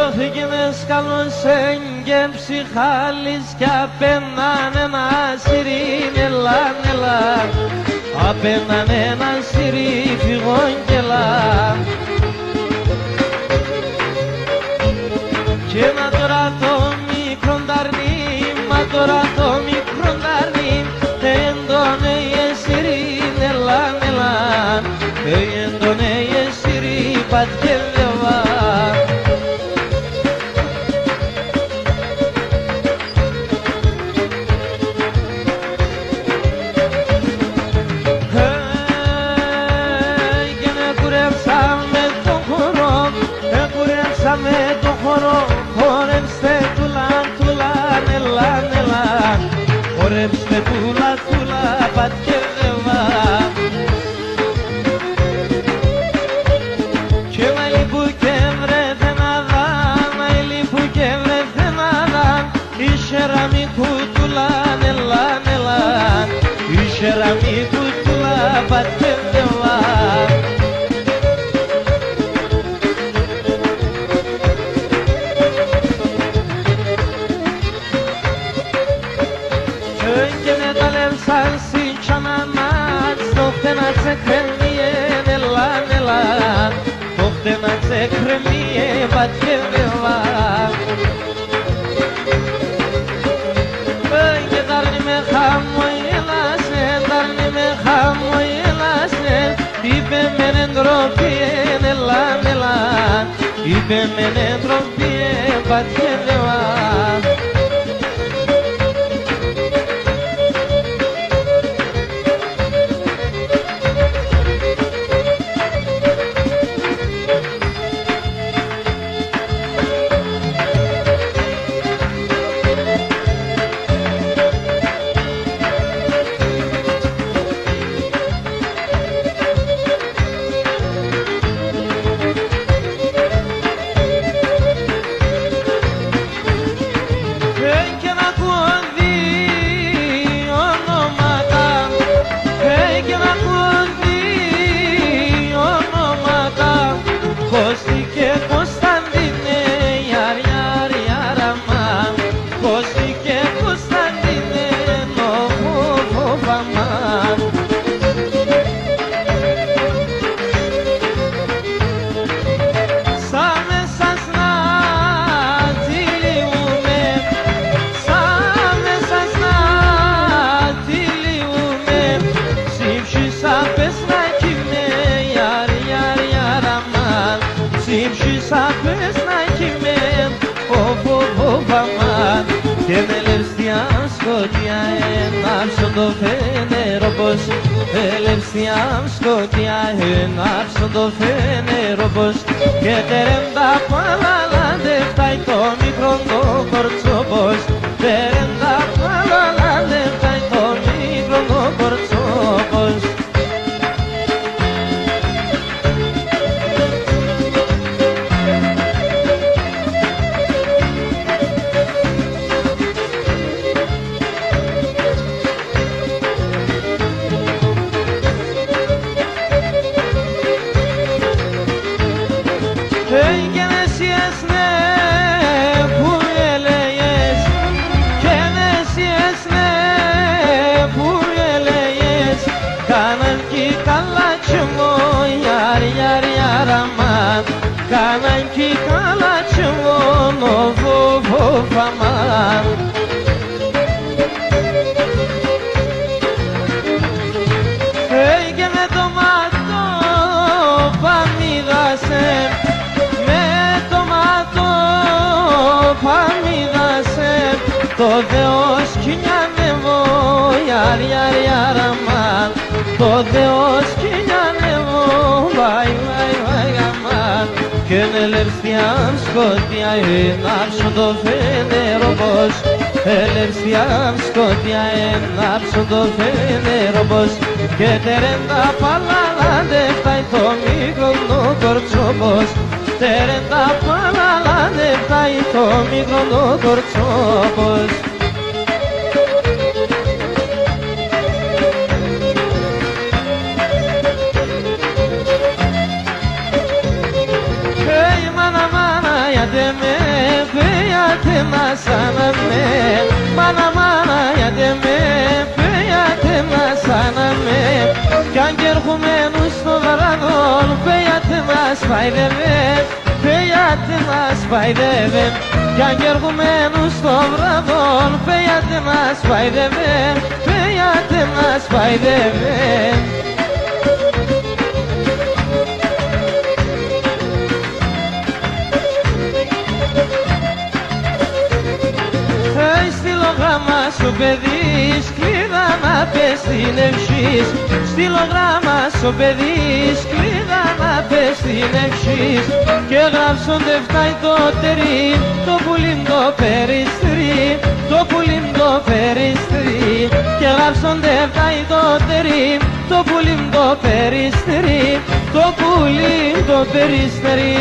Έγινες καλός έγκεμψη χάλης κι απέναν ένα σιρήν, ελάν, ελάν. Απέναν ένα σιρή φυγόν κι ελάν. Και μα τώρα το μικρό νταρνί, μα τώρα το μικρό νταρνί, έντονε η σιρήν, ελάν, ελάν. Έντονε η σιρή, πατιέ λεβά. Με το χώρο, χορέψτε τουλάν, τουλάν, ελάν, ελάν. Χορέψτε τουλάν, τουλάν, πατιέ λεβά. Και μαλλί που και βρέθε να δαν, μαλλί που και βρέθε να δαν. Η σεραμικού τουλάν, ελάν, ελάν. Η σεραμικού τουλάν, πατιέ λεβά. Να σε κρεμίε, ελάν, ελάν. Όχτε να σε κρεμίε, πατιέ λεβά. Και δάρνει με χαμογέλασε, δάρνει με χαμογέλασε. Είπε με νεντροπιέν, ελάν, ελάν. Είπε με νεντροπιέν, πατιέ λεβά. Και με λευστιά σκοτία ενάψω το φένερο πως. Με λευστιά σκοτία ενάψω το φένερο πως. Και τερέντα παλαλάντε φτάει το μικρό το κορτσό πως. Τερέντα παλαλάντε φτάει το μικρό το κορτσό πως. Κάναν κι καλά κι μόνο φοβάμαν. Και με το μάτο παμίδασε, με το μάτο παμίδασε. Το Θεό σκηνιάνευω, ιαρ, ιαρ, ιαραμάν. Το Θεό σκηνιάνευω, βαϊ, βαϊ, βαϊ, αμάν. Και ελευθεριά σκοτία ενάψω το φένερο πως. Ελευθεριά σκοτία ενάψω το φένερο πως. Και τερέντα παλαλάντε φτάει το μικρό το κορτσό πως. Τερέντα παλαλάντε φτάει το μικρό το κορτσό πως. Hey, mana, mana, ya deme masana-me, mana γιατί με πέιατε masana-me, κι αν κι ερχομένου στο βραδόν, πέιατε μας παϊδεύεν, πέιατε μας παϊδεύεν, κι αν κι ερχομένου στο βραδόν, πέιατε μας παϊδεύεν, πέιατε μας παϊδεύεν. Στείλω στο παιδί, σκλίδα να πες την ευχής. Στείλω γράμμα στο παιδί, σκλίδα να πες την ευχής. Και γράψονται φτάει το τερί, το πουλίν το περιστρί, το πουλίν το περιστρί. Και γράψονται φτάει το τερί, το πουλίν το περιστρί, το πουλίν το περιστρί.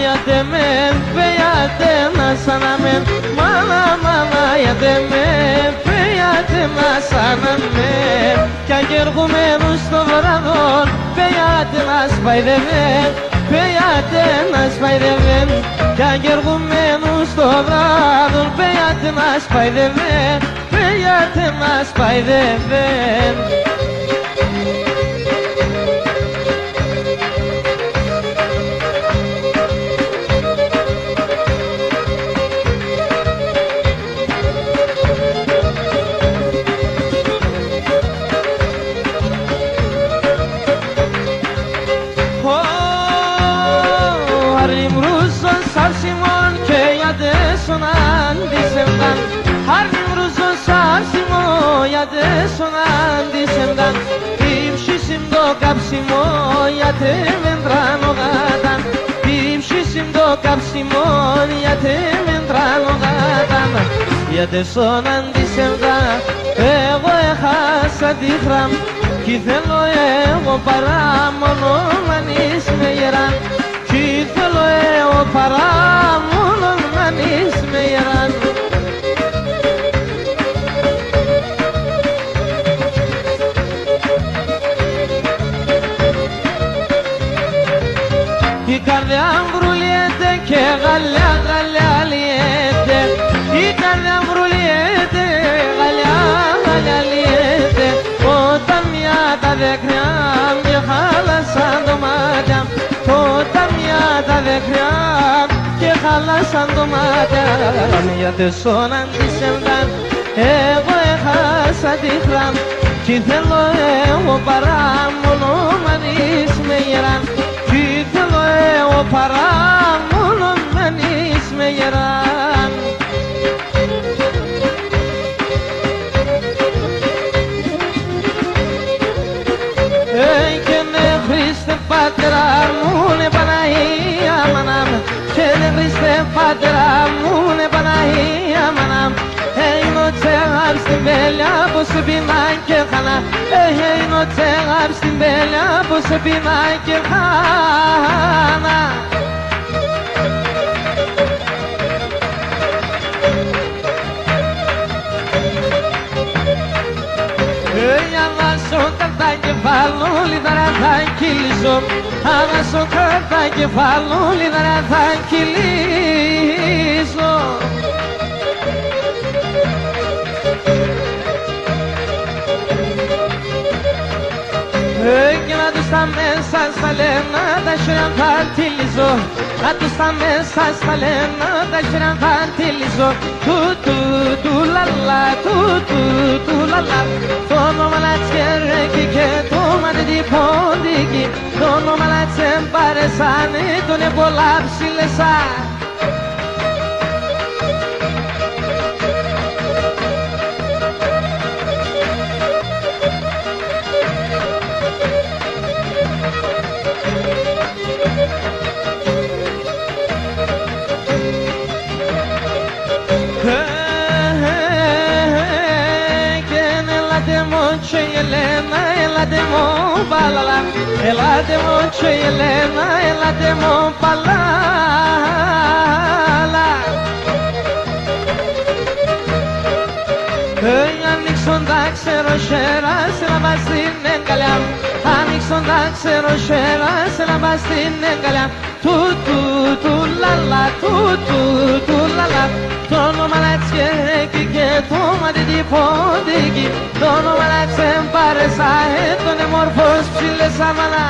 γιατί με πέιατε masana-me, μάνα γιατί με πέιατε masana-me, κι αν κι ερχομένου στο βραδόν, πέιατε μας παϊδεύεν, πέιατε μας παϊδεύεν, κι αν κι ερχομένου στο βραδόν, πέιατε μας παϊδεύεν, πέιατε μας παϊδεύεν. Αντισεμταν, ύψισιμ το κάψιμο, γιατί με τρανογάταν. Ύψισιμ το κάψιμο, γιατί με τρανογάταν. Γιατί στον αντισεμταν, εγώ έχασα τη χράμ, κι θέλω εγώ παρά μόνο αν είσαι γεράν. Κι θέλω εγώ παρά μόνο αν είσαι γεράν. Η καρδιά βρουλιέται και γαλιά γαλιά λιέται. Η καρδιά βρουλιέται, γαλιά γαλιά λιέται. Όταν μια τα δεκριά mě χάλασαν το μάτια. Όταν μια τα δεκριά και χάλασαν το μάτια. Γιατί στον αντισεμταν εγώ έχασα τη χράμ, κι θέλω εγώ παρά μόνο αν είσαι γεράν. Κι θέλω εγώ παρά μόνο αν είσαι γεράν. Και ναι Χριστέ Πατέρα μου, ναι Παναγία μάνα μου, και ναι Χριστέ Πατέρα μου, ναι Παναγία μάνα μου. Είναι ο τσέγαρ στην πέλια που σε πεινά και χανά. Είναι ο τσέγαρ στην πέλια που σε πεινά και χανά. Για να σου καρτά κεφάλου, λιδαρά θα κυλήσω. Άμα σου καρτά κεφάλου, λιδαρά θα κυλήσω. Και να τους τα μέσα στα λένα, τα χέρια θα τυλίζω. Να τους τα μέσα στα λένα, τα χέρια θα τυλίζω. Του του του λαλα, του του του λαλα. Το όνομα να τσιερέκει και το μανέτι πόντικι. Το όνομα να τσεμπαρεσάνει, τον πολλά ψηλεσά. Ελάτε μου παλάλα, ελάτε μου και η Ελένα, ελάτε μου παλάλα. Ανοίξον τα ξέρω σέρα, σε να πας στην εγκαλιά μου. Ανοίξον τα ξέρω σέρα, σε να πας στην εγκαλιά μου. Του του του λαλα, του του του λαλα. Το όνομα να τσιέκει και το μάτι τη ποντίκη. Το όνομα να τσεμπάρεσα, τον εμόρφος ψηλές αμανά.